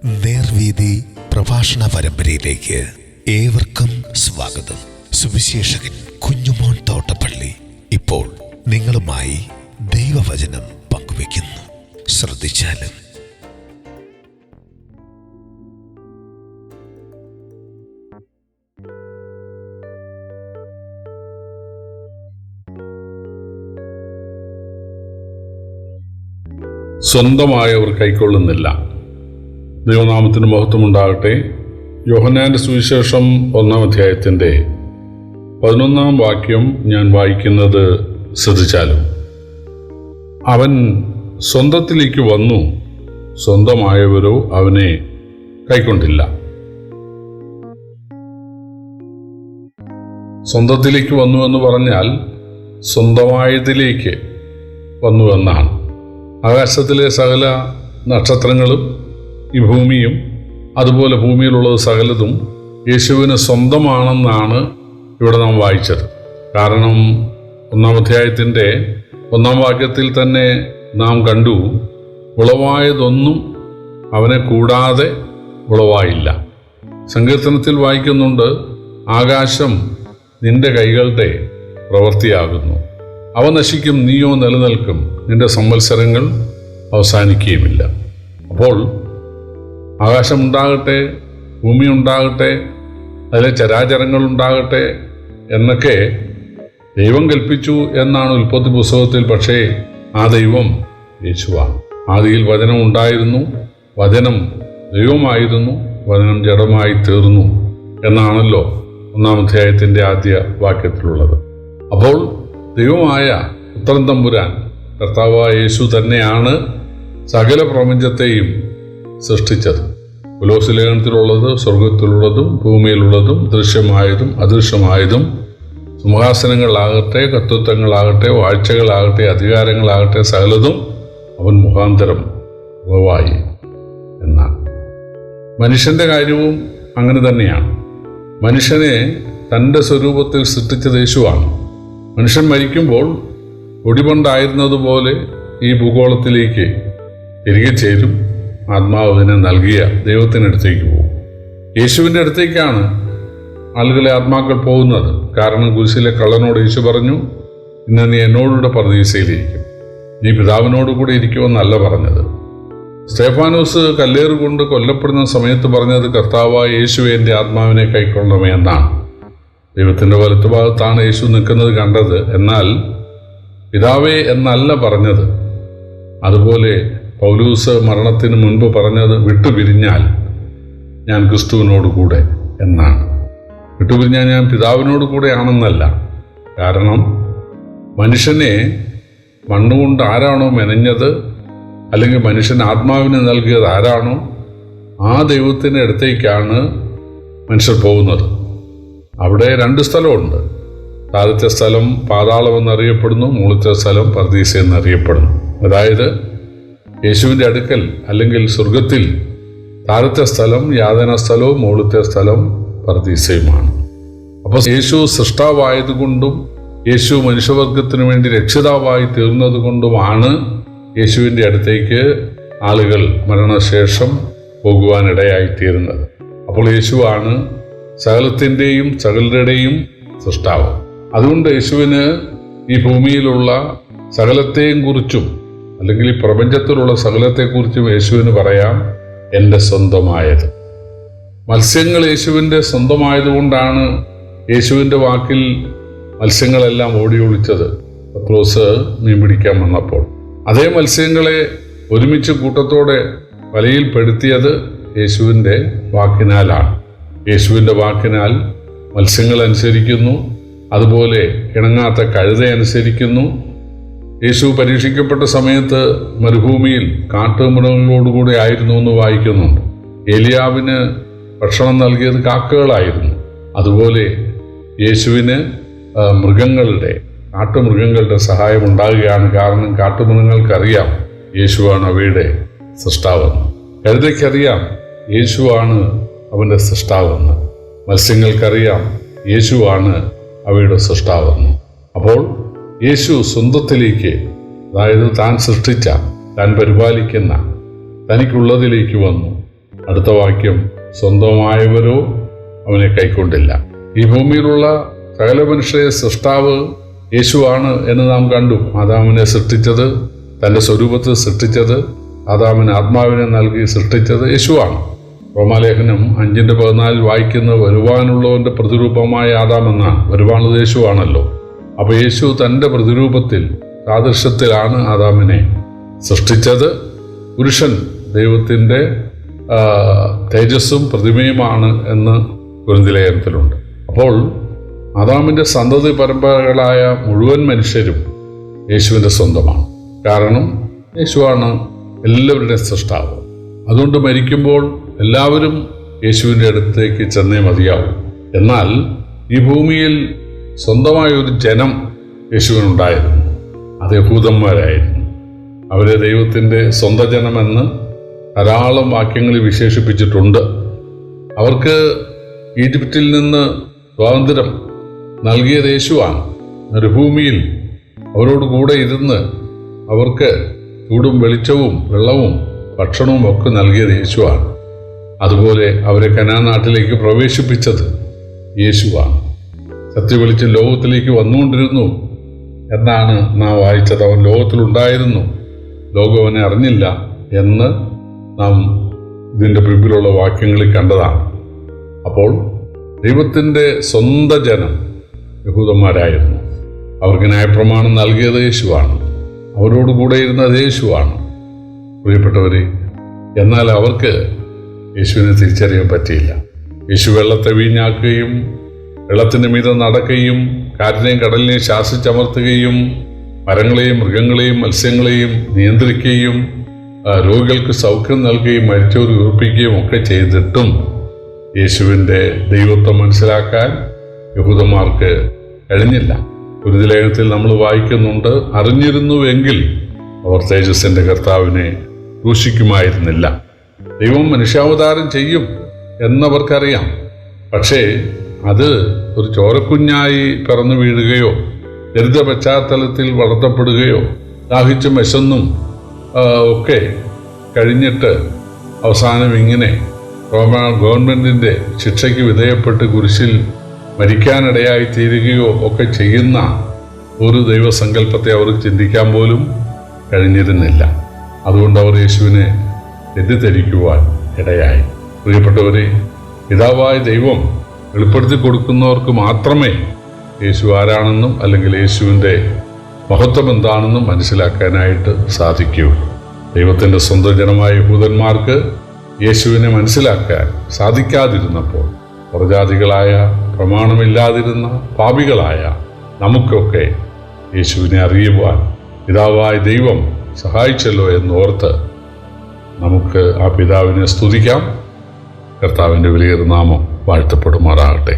നേർവീതി പ്രഭാഷണ പരമ്പരയിലേക്ക് ഏവർക്കും സ്വാഗതം. സുവിശേഷകൻ കുഞ്ഞുമോൻ തോട്ടപ്പള്ളി ഇപ്പോൾ നിങ്ങളുമായി ദൈവവചനം പങ്കുവയ്ക്കുന്നു. ശ്രദ്ധിച്ചാലും. സ്വന്തമായവർ കൈക്കൊള്ളുന്നില്ല. ദൈവനാമത്തിന് മഹത്വമുണ്ടാകട്ടെ. യോഹന്നാന്റെ സുവിശേഷം 1-ാം അധ്യായത്തിൻ്റെ 11-ാം വാക്യം ഞാൻ വായിക്കുന്നത് ശ്രദ്ധിച്ചാലും. അവൻ സ്വന്തത്തിലേക്ക് വന്നു, സ്വന്തമായവരോ അവനെ കൈക്കൊണ്ടില്ല. സ്വന്തത്തിലേക്ക് വന്നു എന്ന് പറഞ്ഞാൽ സ്വന്തമായതിലേക്ക് വന്നു എന്നാണ്. ആകാശത്തിലെ സകല നക്ഷത്രങ്ങളും ഈ ഭൂമിയും അതുപോലെ ഭൂമിയിലുള്ളത് സകലതും യേശുവിന് സ്വന്തമാണെന്നാണ് ഇവിടെ നാം വായിച്ചത്. കാരണം 1-ാം അധ്യായത്തിൻ്റെ 1-ാം വാക്യത്തിൽ തന്നെ നാം കണ്ടു, ഉളവായതൊന്നും അവനെ കൂടാതെ ഉളവായില്ല. സങ്കീർത്തനത്തിൽ വായിക്കുന്നുണ്ട്, ആകാശം നിന്റെ കൈകളുടെ പ്രവൃത്തിയാകുന്നു, അവ നശിക്കും, നീയോ നിലനിൽക്കും, നിന്റെ സംവത്സരങ്ങൾ അവസാനിക്കുകയുമില്ല. അപ്പോൾ ആകാശമുണ്ടാകട്ടെ, ഭൂമി ഉണ്ടാകട്ടെ, അതിലെ ചരാചരങ്ങൾ ഉണ്ടാകട്ടെ എന്നൊക്കെ ദൈവം കൽപ്പിച്ചു എന്നാണ് ഉൽപ്പത്തി പുസ്തകത്തിൽ. പക്ഷേ ആ ദൈവം യേശുവാണ്. ആദിയിൽ വചനം ഉണ്ടായിരുന്നു, വചനം ദൈവമായിരുന്നു, വചനം ജഡമായി തീർന്നു എന്നാണല്ലോ 1-ാം അധ്യായത്തിൻ്റെ ആദ്യ വാക്യത്തിലുള്ളത്. അപ്പോൾ ദൈവമായ പുത്രൻ തമ്പുരാൻ കർത്താവായ യേശു തന്നെയാണ് സകല പ്രപഞ്ചത്തെയും സൃഷ്ടിച്ചത്. ഉലോകത്തിലുള്ളത്, സ്വർഗത്തിലുള്ളതും ഭൂമിയിലുള്ളതും ദൃശ്യമായതും അദൃശ്യമായതും, സിംഹാസനങ്ങളാകട്ടെ, കർത്തൃത്വങ്ങളാകട്ടെ, വാഴ്ചകളാകട്ടെ, അധികാരങ്ങളാകട്ടെ, സകലതും അവൻ മുഖാന്തരം ഉളവായി എന്നാണ്. മനുഷ്യൻ്റെ കാര്യവും അങ്ങനെ തന്നെയാണ്. മനുഷ്യനെ തൻ്റെ സ്വരൂപത്തിൽ സൃഷ്ടിച്ചത് യേശുവാണ്. മനുഷ്യൻ മരിക്കുമ്പോൾ ഒടിപണ്ടായിരുന്നതുപോലെ ഈ ഭൂഗോളത്തിലേക്ക് തിരികെ ചേരും. ആത്മാവിനെ നൽകിയ ദൈവത്തിനടുത്തേക്ക് പോകും. യേശുവിൻ്റെ അടുത്തേക്കാണ് ആളുകളെ ആത്മാക്കൾ പോകുന്നത്. കാരണം കുരിശിലെ കള്ളനോട് യേശു പറഞ്ഞു, ഇന്ന് നീ എന്നോടുകൂടെ പറുദീസയിലിരിക്കും, നീ പിതാവിനോട് കൂടെ ഇരിക്കുമെന്നല്ല പറഞ്ഞത്. സ്തേഫാനോസ് കല്ലേറ് കൊണ്ട് കൊല്ലപ്പെടുന്ന സമയത്ത് പറഞ്ഞത്, കർത്താവായ യേശുവേ എൻ്റെ ആത്മാവിനെ കൈക്കൊള്ളണമേ എന്നാണ്. ദൈവത്തിൻ്റെ വലത്തുഭാഗത്താണ് യേശു നിൽക്കുന്നത് കണ്ടത്. എന്നാൽ പിതാവേ എന്നല്ല പറഞ്ഞത്. അതുപോലെ പൗലൂസ് മരണത്തിന് മുൻപ് പറഞ്ഞത്, വിട്ടുപിരിഞ്ഞാൽ ഞാൻ ക്രിസ്തുവിനോട് കൂടെ എന്നാണ്. വിട്ടുപിരിഞ്ഞാൽ ഞാൻ പിതാവിനോട് കൂടെ ആണെന്നല്ല. കാരണം മനുഷ്യനെ മണ്ണുകൊണ്ട് ആരാണോ മെനഞ്ഞത്, അല്ലെങ്കിൽ മനുഷ്യൻ ആത്മാവിനെ നൽകിയത് ആരാണോ, ആ ദൈവത്തിൻ്റെ അടുത്തേക്കാണ് മനുഷ്യർ പോകുന്നത്. അവിടെ 2 സ്ഥലമുണ്ട്. താഴത്തെ സ്ഥലം പാതാളം എന്നറിയപ്പെടുന്നു, മുകളിലത്തെ സ്ഥലം പർദീസ എന്നറിയപ്പെടുന്നു. അതായത് യേശുവിൻ്റെ അടുക്കൽ അല്ലെങ്കിൽ സ്വർഗത്തിൽ താഴത്തെ സ്ഥലം യാതന സ്ഥലവും മുകളിലത്തെ സ്ഥലം പർദീസയുമാണ്. അപ്പോൾ യേശു സൃഷ്ടാവായതുകൊണ്ടും യേശു മനുഷ്യവർഗത്തിനു വേണ്ടി രക്ഷിതാവായി തീർന്നതുകൊണ്ടുമാണ് യേശുവിൻ്റെ അടുത്തേക്ക് ആളുകൾ മരണശേഷം പോകുവാനിടയായിത്തീരുന്നത്. അപ്പോൾ യേശുവാണ് സകലത്തിൻ്റെയും സകലരുടെയും സൃഷ്ടാവ്. അതുകൊണ്ട് യേശുവിന് ഈ ഭൂമിയിലുള്ള സകലത്തെയും കുറിച്ചും അല്ലെങ്കിൽ ഈ പ്രപഞ്ചത്തിലുള്ള സകലത്തെക്കുറിച്ചും യേശുവിന് പറയാം, എൻ്റെ സ്വന്തമായത്. മത്സ്യങ്ങൾ യേശുവിൻ്റെ സ്വന്തമായതുകൊണ്ടാണ് യേശുവിൻ്റെ വാക്കിൽ മത്സ്യങ്ങളെല്ലാം ഓടി ഒളിച്ചത് പത്രോസ് മീൻ പിടിക്കാൻ വന്നപ്പോൾ. അതേ മത്സ്യങ്ങളെ ഒരുമിച്ച് കൂട്ടത്തോടെ വലയിൽ പെടുത്തിയത് യേശുവിൻ്റെ വാക്കിനാലാണ്. യേശുവിൻ്റെ വാക്കിനാൽ മത്സ്യങ്ങൾ അനുസരിക്കുന്നു, അതുപോലെ ഇണങ്ങാത്ത കഴുത അനുസരിക്കുന്നു. യേശു പരീക്ഷിക്കപ്പെട്ട സമയത്ത് മരുഭൂമിയിൽ കാട്ടുമൃഗങ്ങളോടുകൂടെ ആയിരുന്നു എന്ന് വായിക്കുന്നുണ്ട്. ഏലിയാവിന് ഭക്ഷണം നൽകിയത് കാക്കകളായിരുന്നു. അതുപോലെ യേശുവിന് കാട്ടുമൃഗങ്ങളുടെ സഹായം ഉണ്ടാകുകയാണ്. കാരണം കാട്ടുമൃഗങ്ങൾക്കറിയാം യേശുവാണ് അവയുടെ സൃഷ്ടാവെന്ന്. കഴുതയ്ക്കറിയാം യേശുവാണ് അവൻ്റെ സൃഷ്ടാവെന്ന്. മത്സ്യങ്ങൾക്കറിയാം യേശുവാണ് അവയുടെ സൃഷ്ടാവെന്ന്. അപ്പോൾ യേശു സ്വന്തത്തിലേക്ക്, അതായത് താൻ സൃഷ്ടിച്ച, താൻ പരിപാലിക്കുന്ന, തനിക്കുള്ളതിലേക്ക് വന്നു. അടുത്ത വാക്യം, സ്വന്തമായവരോ അവനെ കൈക്കൊണ്ടില്ല. ഈ ഭൂമിയിലുള്ള സകല മനുഷ്യരെ സൃഷ്ടാവ് യേശുവാണ് എന്ന് നാം കണ്ടു. ആദാമിനെ സൃഷ്ടിച്ചത്, തൻ്റെ സ്വരൂപത്തിൽ സൃഷ്ടിച്ചത്, ആദാമിന് ആത്മാവിനെ നൽകി സൃഷ്ടിച്ചത് യേശുവാണ്. റോമാലേഖനം 5:14 വായിക്കുന്ന വരുവാനുള്ളവൻ്റെ പ്രതിരൂപമായ ആദാം എന്നാണ്. വരുവാനുള്ളത് യേശുവാണല്ലോ. അപ്പോൾ യേശു തൻ്റെ പ്രതിരൂപത്തിൽ, സാദൃശ്യത്തിലാണ് ആദാമിനെ സൃഷ്ടിച്ചത്. പുരുഷൻ ദൈവത്തിൻ്റെ തേജസ്സും പ്രതിമയുമാണ് എന്ന് കൊരിന്ത്യലേഖനത്തിലുണ്ട്. അപ്പോൾ ആദാമിൻ്റെ സന്തതി പരമ്പരകളായ മുഴുവൻ മനുഷ്യരും യേശുവിൻ്റെ സ്വന്തമാണ്. കാരണം യേശുവാണ് എല്ലാവരുടെയും സൃഷ്ടാവ്. അതുകൊണ്ട് മരിക്കുമ്പോൾ എല്ലാവരും യേശുവിൻ്റെ അടുത്തേക്ക് ചെന്നേ മതിയാവും. എന്നാൽ ഈ ഭൂമിയിൽ സ്വന്തമായൊരു ജനം യേശുവിനുണ്ടായിരുന്നു. അത് യഹൂദന്മാരായിരുന്നു. അവരെ ദൈവത്തിൻ്റെ സ്വന്തം ജനമെന്ന് ധാരാളം വാക്യങ്ങളിൽ വിശേഷിപ്പിച്ചിട്ടുണ്ട്. അവർക്ക് ഈജിപ്തിൽ നിന്ന് സ്വാതന്ത്ര്യം നൽകിയത് യേശുവാണ്. ഒരു ഭൂമിയിൽ അവരോട് കൂടെ ഇരുന്ന് അവർക്ക് ചൂടും വെളിച്ചവും വെള്ളവും ഭക്ഷണവും ഒക്കെ നൽകിയത് യേശുവാണ്. അതുപോലെ അവരെ കനാൻ നാട്ടിലേക്ക് പ്രവേശിപ്പിച്ചത് യേശുവാണ്. സത്യവെളിച്ചം ലോകത്തിലേക്ക് വന്നുകൊണ്ടിരുന്നു എന്നാണ് നാം വായിച്ചത്. അവൻ ലോകത്തിലുണ്ടായിരുന്നു, ലോകം അവനെ അറിഞ്ഞില്ല എന്ന് നാം ഇതിൻ്റെ പിമ്പിലുള്ള വാക്യങ്ങളിൽ കണ്ടതാണ്. അപ്പോൾ ദൈവത്തിൻ്റെ സ്വന്തം ജനം യഹൂദന്മാരായിരുന്നു. അവർക്ക് ന്യായപ്രമാണം നൽകിയത് യേശുവാണ്. അവരോടുകൂടെ ഇരുന്നത് യേശുവാണ്. പ്രിയപ്പെട്ടവരെ, എന്നാൽ അവർക്ക് യേശുവിനെ തിരിച്ചറിയാൻ പറ്റിയില്ല. യേശു വെള്ളത്തെ വീഞ്ഞാക്കുകയും വെള്ളത്തിൻ്റെ മീതെ നടക്കുകയും കാറ്റിനെയും കടലിനെയും ശാസിച്ചമർത്തുകയും മരങ്ങളെയും മൃഗങ്ങളെയും മത്സ്യങ്ങളെയും നിയന്ത്രിക്കുകയും രോഗികൾക്ക് സൗഖ്യം നൽകുകയും മരിച്ചവർ ഉയർപ്പിക്കുകയും ഒക്കെ ചെയ്തിട്ടും യേശുവിൻ്റെ ദൈവത്വം മനസ്സിലാക്കാൻ യഹൂദന്മാർക്ക് കഴിഞ്ഞില്ല. ഒരു ലേഖനത്തിൽ നമ്മൾ വായിക്കുന്നുണ്ട്, അറിഞ്ഞിരുന്നുവെങ്കിൽ അവർ തേജസ്സിൻ്റെ കർത്താവിനെ ക്രൂശിക്കുമായിരുന്നില്ല. ദൈവം മനുഷ്യാവതാരം ചെയ്യും എന്നവർക്കറിയാം. പക്ഷേ അത് ഒരു ചോരക്കുഞ്ഞായി പിറന്നു വീഴുകയോ ദരിദ്ര പശ്ചാത്തലത്തിൽ വളർത്തപ്പെടുകയോ ദാഹിച്ചും വിശന്നും ഒക്കെ കഴിഞ്ഞിട്ട് അവസാനം ഇങ്ങനെ ഗവൺമെൻറ്റിൻ്റെ ശിക്ഷയ്ക്ക് വിധേയപ്പെട്ട് കുരിശിൽ മരിക്കാനിടയായി തീരുകയോ ഒക്കെ ചെയ്യുന്ന ഒരു ദൈവസങ്കല്പത്തെ അവർക്ക് ചിന്തിക്കാൻ പോലും കഴിഞ്ഞിരുന്നില്ല. അതുകൊണ്ട് അവർ യേശുവിനെ തെറ്റിദ്ധരിക്കുവാൻ ഇടയായി. പ്രിയപ്പെട്ടവരെ, പിതാവായ ദൈവം വെളിപ്പെടുത്തി കൊടുക്കുന്നവർക്ക് മാത്രമേ യേശു ആരാണെന്നും അല്ലെങ്കിൽ യേശുവിൻ്റെ മഹത്വം എന്താണെന്നും മനസ്സിലാക്കാനായിട്ട് സാധിക്കുകയുള്ളൂ. ദൈവത്തിൻ്റെ സ്വന്തം ജനമായ യഹൂദന്മാർക്ക് യേശുവിനെ മനസ്സിലാക്കാൻ സാധിക്കാതിരുന്നപ്പോൾ പുറജാതികളായ പ്രമാണമില്ലാതിരുന്ന പാപികളായ നമുക്കൊക്കെ യേശുവിനെ അറിയുവാൻ പിതാവായ ദൈവം സഹായിച്ചല്ലോ എന്നോർത്ത് നമുക്ക് ആ പിതാവിനെ സ്തുതിക്കാം. കർത്താവിൻ്റെ വലിയൊരു നാമം വാഴ്ത്തപ്പെടുമാറാകട്ടെ.